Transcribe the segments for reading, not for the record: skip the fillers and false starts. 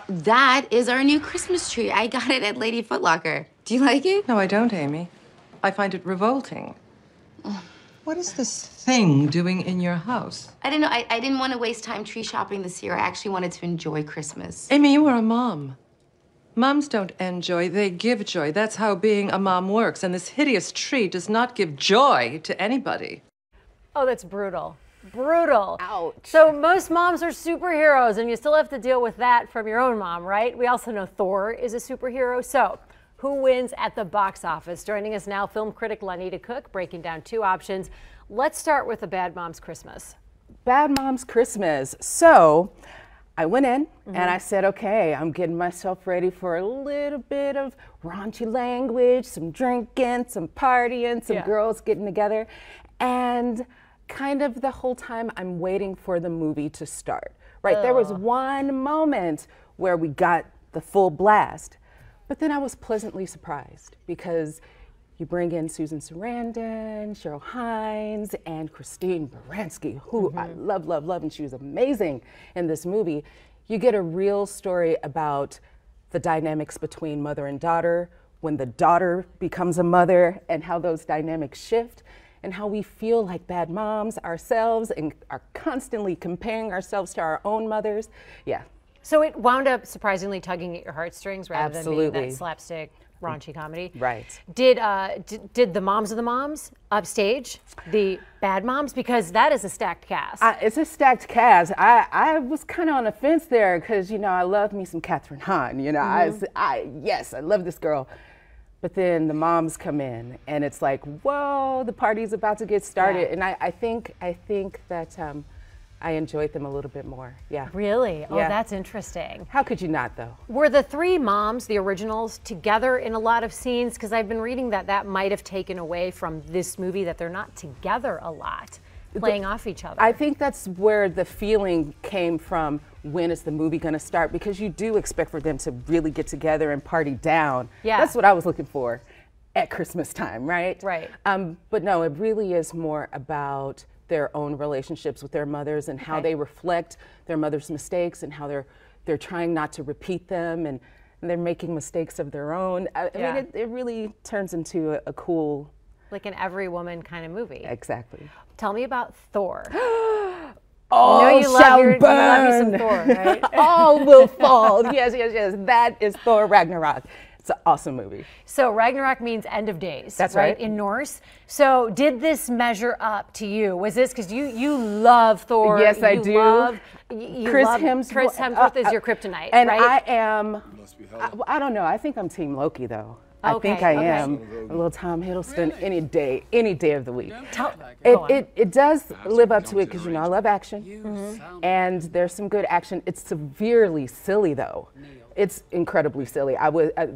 That is our new Christmas tree. I got it at Lady Foot Locker. Do you like it? No, I don't, Amy. I find it revolting. What is this thing doing in your house? I don't know. I didn't want to waste time tree shopping this year. I actually wanted to enjoy Christmas. Amy, you are a mom. Moms don't enjoy, they give joy. That's how being a mom works. And this hideous tree does not give joy to anybody. Oh, that's brutal. Brutal. Ouch. So most moms are superheroes, and you still have to deal with that from your own mom, right? We also know Thor is a superhero. So who wins at the box office? Joining us now, film critic Lonita Cook, breaking down two options. Let's start with The Bad Moms Christmas. Bad Moms Christmas. So I went in and I said, okay, I'm getting myself ready for a little bit of raunchy language, some drinking, some partying, some girls getting together. And kind of the whole time I'm waiting for the movie to start, right? There was one moment where we got the full blast, but then I was pleasantly surprised because you bring in Susan Sarandon, Cheryl Hines, and Christine Baranski, who I love, love, love, and she was amazing in this movie. You get a real story about the dynamics between mother and daughter, when the daughter becomes a mother, and how those dynamics shift, and how we feel like bad moms ourselves and are constantly comparing ourselves to our own mothers. Yeah. So it wound up surprisingly tugging at your heartstrings rather than being Absolutely. that slapstick raunchy comedy. Right. Did the moms of the moms upstage the bad moms? Because that is a stacked cast. It's a stacked cast. I was kind of on the fence there because, you know, I love me some Catherine Hahn. You know, yes, I love this girl. But then the moms come in and it's like, whoa, the party's about to get started. Yeah. And I think that I enjoyed them a little bit more. Yeah. Really? Oh, Yeah. that's interesting. How could you not, though? Were the three moms, the originals, together in a lot of scenes? Because I've been reading that that might have taken away from this movie, that they're not together a lot, playing off each other. I think that's where the feeling came from. When is the movie going to start? Because you do expect for them to really get together and party down. Yeah. That's what I was looking for at Christmas time, right? Right. But no, it really is more about their own relationships with their mothers and how they reflect their mother's mistakes and how they're trying not to repeat them and they're making mistakes of their own. I mean, it really turns into a cool, like an every woman kind of movie. Exactly. Tell me about Thor. All I know you shall love burn. you some Thor, right? All will fall. Yes, yes, yes. That is Thor Ragnarok. It's an awesome movie. So Ragnarok means end of days. That's right. In Norse. So did this measure up to you? Was this because you love Thor? Yes, I do. Chris Hemsworth is your kryptonite, and right? I am. I don't know. I think I'm Team Loki though. I think I am a little Tom Hiddleston any day of the week. It does live up to it because, you know, I love action, and there's some good action. It's severely silly though. It's incredibly silly.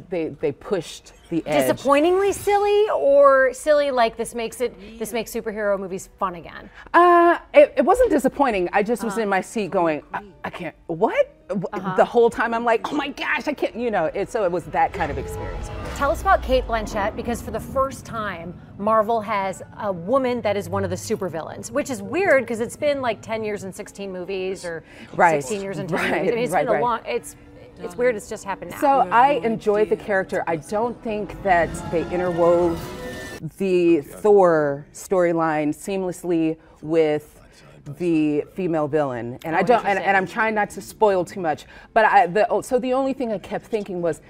They pushed the edge. Disappointingly silly, or silly like this makes superhero movies fun again? It wasn't disappointing. I just was in my seat going, I can't. What? The whole time I'm like, oh my gosh, I can't. You know. So it was that kind of experience. Tell us about Cate Blanchett, because for the first time, Marvel has a woman that is one of the supervillains, which is weird because it's been like 10 years and 16 movies, or 16 years and 10 movies. I mean, it's been a long. It's weird. It's just happened now. So I enjoyed the character. I don't think that they interwove the Thor storyline seamlessly with the female villain, and I don't. And I'm trying not to spoil too much. But so the only thing I kept thinking was,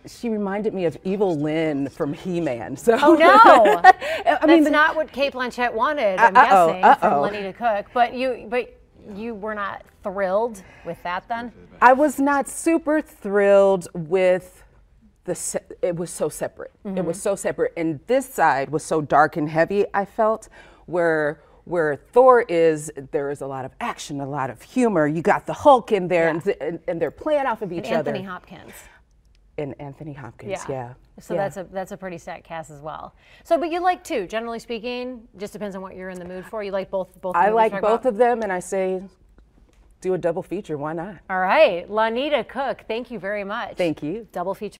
she reminded me of Evil Lynn from He-Man. So. Oh no! I mean, that's not what Cate Blanchett wanted. I'm guessing from Lonita Cook. But you were not thrilled with that then? I was not super thrilled with it was so separate. It was so separate, and this side was so dark and heavy. I felt where Thor is, there is a lot of action, a lot of humor. You got the Hulk in there, and they're playing off of each other. Anthony Hopkins. And Anthony Hopkins, yeah. So that's a pretty stacked cast as well. So, but you like two, generally speaking. Just depends on what you're in the mood for. You like both. I like both of them, and I say, do a double feature. Why not? All right, Lonita Cook. Thank you very much. Thank you. Double feature.